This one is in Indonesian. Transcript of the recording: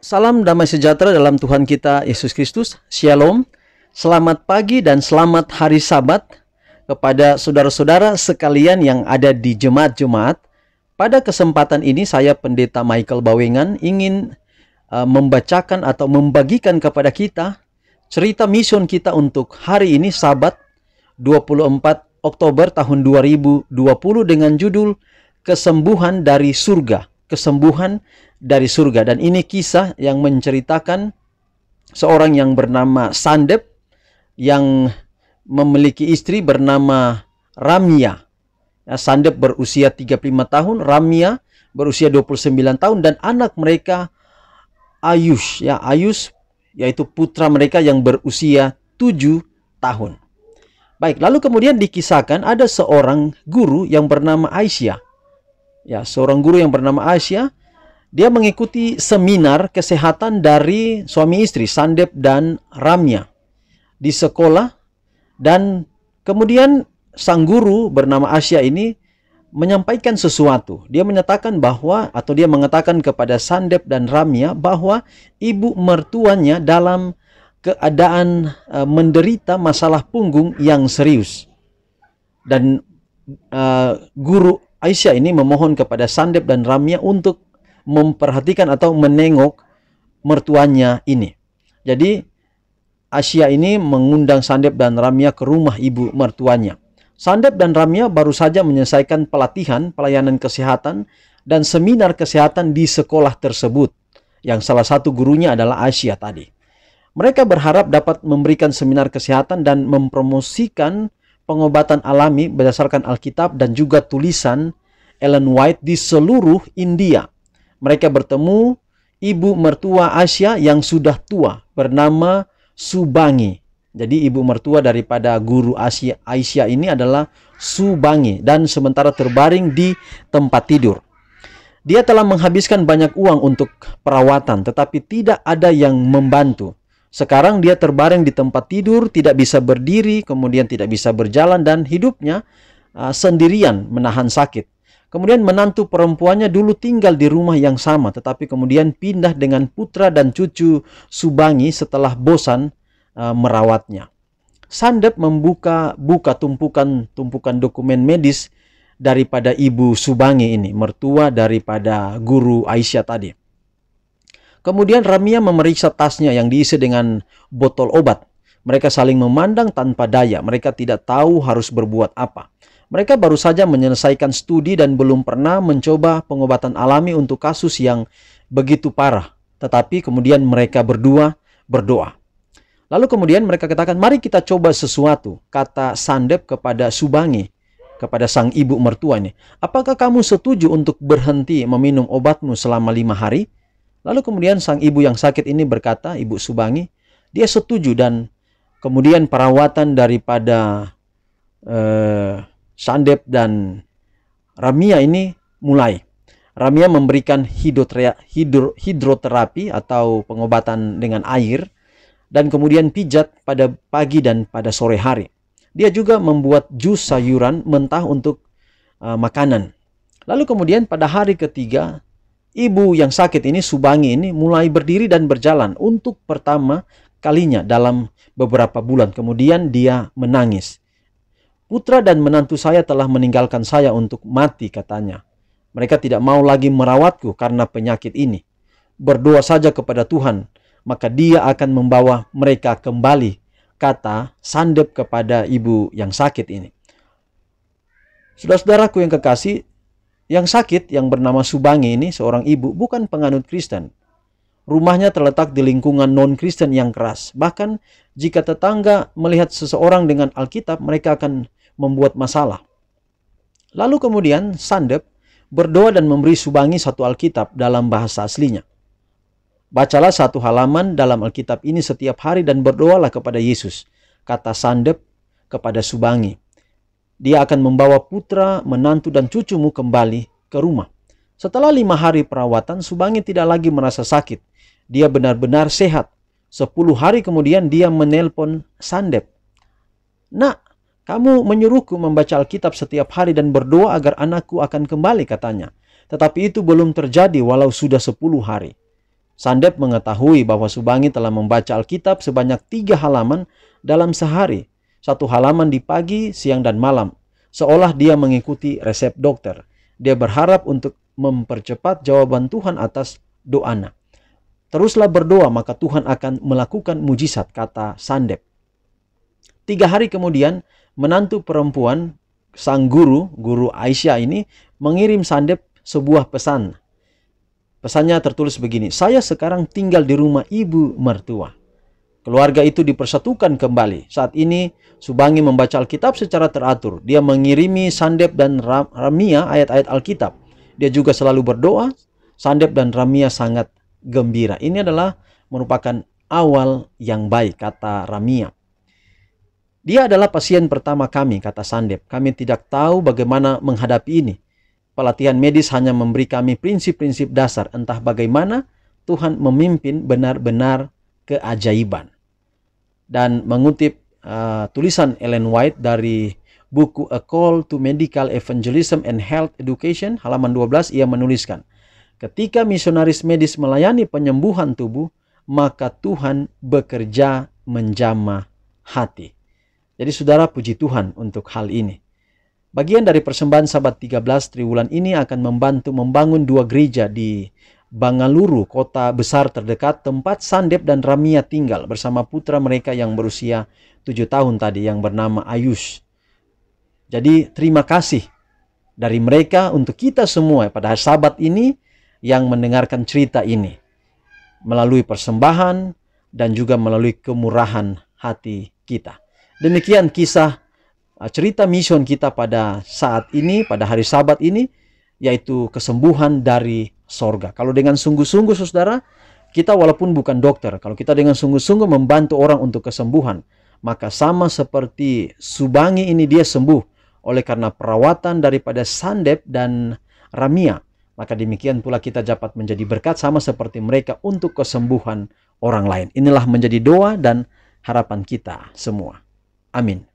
Salam damai sejahtera dalam Tuhan kita Yesus Kristus. Shalom. Selamat pagi dan selamat hari Sabat kepada saudara-saudara sekalian yang ada di jemaat-jemaat. Pada kesempatan ini saya Pendeta Michael Bawengan ingin membacakan atau membagikan kepada kita cerita mission kita untuk hari ini Sabat 24 Oktober tahun 2020 dengan judul Kesembuhan dari Surga. Kesembuhan dari surga. Dan ini kisah yang menceritakan seorang yang bernama Sandep yang memiliki istri bernama Ramya. Sandep berusia 35 tahun, Ramya berusia 29 tahun, dan anak mereka Ayush, Ayush yaitu putra mereka yang berusia 7 tahun. Baik, lalu kemudian dikisahkan ada seorang guru yang bernama Aisyah. Seorang guru yang bernama Aisyah, dia mengikuti seminar kesehatan dari suami istri Sandep dan Ramya di sekolah, dan kemudian sang guru bernama Aisyah ini menyampaikan sesuatu. Dia menyatakan bahwa, atau dia mengatakan kepada Sandep dan Ramya bahwa ibu mertuanya dalam keadaan menderita masalah punggung yang serius. Dan guru Aisyah ini memohon kepada Sandep dan Ramya untuk memperhatikan atau menengok mertuanya ini. Jadi Aisyah ini mengundang Sandep dan Ramya ke rumah ibu mertuanya. Sandep dan Ramya baru saja menyelesaikan pelatihan pelayanan kesehatan dan seminar kesehatan di sekolah tersebut, yang salah satu gurunya adalah Aisyah tadi. Mereka berharap dapat memberikan seminar kesehatan dan mempromosikan pengobatan alami berdasarkan Alkitab dan juga tulisan Ellen White di seluruh India. Mereka bertemu ibu mertua Aisyah yang sudah tua bernama Subangi. Jadi ibu mertua daripada guru Aisyah ini adalah Subangi, dan sementara terbaring di tempat tidur. Dia telah menghabiskan banyak uang untuk perawatan, tetapi tidak ada yang membantu. Sekarang dia terbaring di tempat tidur, tidak bisa berdiri, kemudian tidak bisa berjalan, dan hidupnya sendirian menahan sakit. Kemudian menantu perempuannya dulu tinggal di rumah yang sama, tetapi kemudian pindah dengan putra dan cucu Subangi setelah bosan merawatnya. Sandep buka tumpukan dokumen medis daripada ibu Subangi ini, mertua daripada guru Aisyah tadi. Kemudian Ramya memeriksa tasnya yang diisi dengan botol obat. Mereka saling memandang tanpa daya. Mereka tidak tahu harus berbuat apa. Mereka baru saja menyelesaikan studi dan belum pernah mencoba pengobatan alami untuk kasus yang begitu parah. Tetapi kemudian mereka berdua berdoa. Lalu kemudian mereka katakan, mari kita coba sesuatu, kata Sandep kepada Subangi, kepada sang ibu mertua ini. Apakah kamu setuju untuk berhenti meminum obatmu selama 5 hari? Lalu kemudian sang ibu yang sakit ini berkata, ibu Subangi, dia setuju, dan kemudian perawatan daripada Sandep dan Ramya ini mulai. Ramya memberikan hidroterapi atau pengobatan dengan air, dan kemudian pijat pada pagi dan pada sore hari. Dia juga membuat jus sayuran mentah untuk makanan. Lalu kemudian pada hari ketiga, ibu yang sakit ini, Subangi ini, mulai berdiri dan berjalan untuk pertama kalinya dalam beberapa bulan. Kemudian dia menangis. Putra dan menantu saya telah meninggalkan saya untuk mati, katanya. Mereka tidak mau lagi merawatku karena penyakit ini. Berdoa saja kepada Tuhan, maka Dia akan membawa mereka kembali, kata Sandep kepada ibu yang sakit ini. Saudara-saudaraku yang kekasih, yang sakit yang bernama Subangi ini, seorang ibu, bukan penganut Kristen. Rumahnya terletak di lingkungan non-Kristen yang keras. Bahkan jika tetangga melihat seseorang dengan Alkitab, mereka akan membuat masalah. Lalu kemudian Sandep berdoa dan memberi Subangi satu Alkitab dalam bahasa aslinya. Bacalah satu halaman dalam Alkitab ini setiap hari dan berdoalah kepada Yesus, kata Sandep kepada Subangi. Dia akan membawa putra, menantu, dan cucumu kembali ke rumah. Setelah 5 hari perawatan, Subangi tidak lagi merasa sakit. Dia benar-benar sehat. 10 hari kemudian dia menelpon Sandep. Nak, kamu menyuruhku membaca Alkitab setiap hari dan berdoa agar anakku akan kembali, katanya. Tetapi itu belum terjadi walau sudah 10 hari. Sandep mengetahui bahwa Subangi telah membaca Alkitab sebanyak 3 halaman dalam sehari. 1 halaman di pagi, siang, dan malam. Seolah dia mengikuti resep dokter. Dia berharap untuk mempercepat jawaban Tuhan atas doanya. Teruslah berdoa, maka Tuhan akan melakukan mujizat, kata Sandep. 3 hari kemudian, menantu perempuan sang guru Aisyah ini mengirim Sandep sebuah pesan. Pesannya tertulis begini, "Saya sekarang tinggal di rumah ibu mertua." Keluarga itu dipersatukan kembali. Saat ini Subangi membaca Alkitab secara teratur. Dia mengirimi Sandep dan Ramia ayat-ayat Alkitab. Dia juga selalu berdoa. Sandep dan Ramia sangat gembira. Ini adalah merupakan awal yang baik, kata Ramia. "Dia adalah pasien pertama kami," kata Sandep. "Kami tidak tahu bagaimana menghadapi ini. Pelatihan medis hanya memberi kami prinsip-prinsip dasar. Entah bagaimana Tuhan memimpin benar-benar keajaiban." Dan mengutip tulisan Ellen White dari buku A Call to Medical Evangelism and Health Education, halaman 12, ia menuliskan, "Ketika misionaris medis melayani penyembuhan tubuh, maka Tuhan bekerja menjamah hati." Jadi saudara, puji Tuhan untuk hal ini. Bagian dari persembahan Sabat 13 Triwulan ini akan membantu membangun 2 gereja di Bangaluru, kota besar terdekat tempat Sandep dan Ramia tinggal bersama putra mereka yang berusia 7 tahun tadi yang bernama Ayush. Jadi terima kasih dari mereka untuk kita semua pada Sabat ini yang mendengarkan cerita ini melalui persembahan dan juga melalui kemurahan hati kita. Demikian kisah cerita mission kita pada saat ini, pada hari Sabat ini, yaitu kesembuhan dari sorga. Kalau dengan sungguh-sungguh saudara, kita walaupun bukan dokter, kalau kita dengan sungguh-sungguh membantu orang untuk kesembuhan, maka sama seperti Subangi ini dia sembuh oleh karena perawatan daripada Sandep dan Ramia. Maka demikian pula kita dapat menjadi berkat sama seperti mereka untuk kesembuhan orang lain. Inilah menjadi doa dan harapan kita semua. Amin.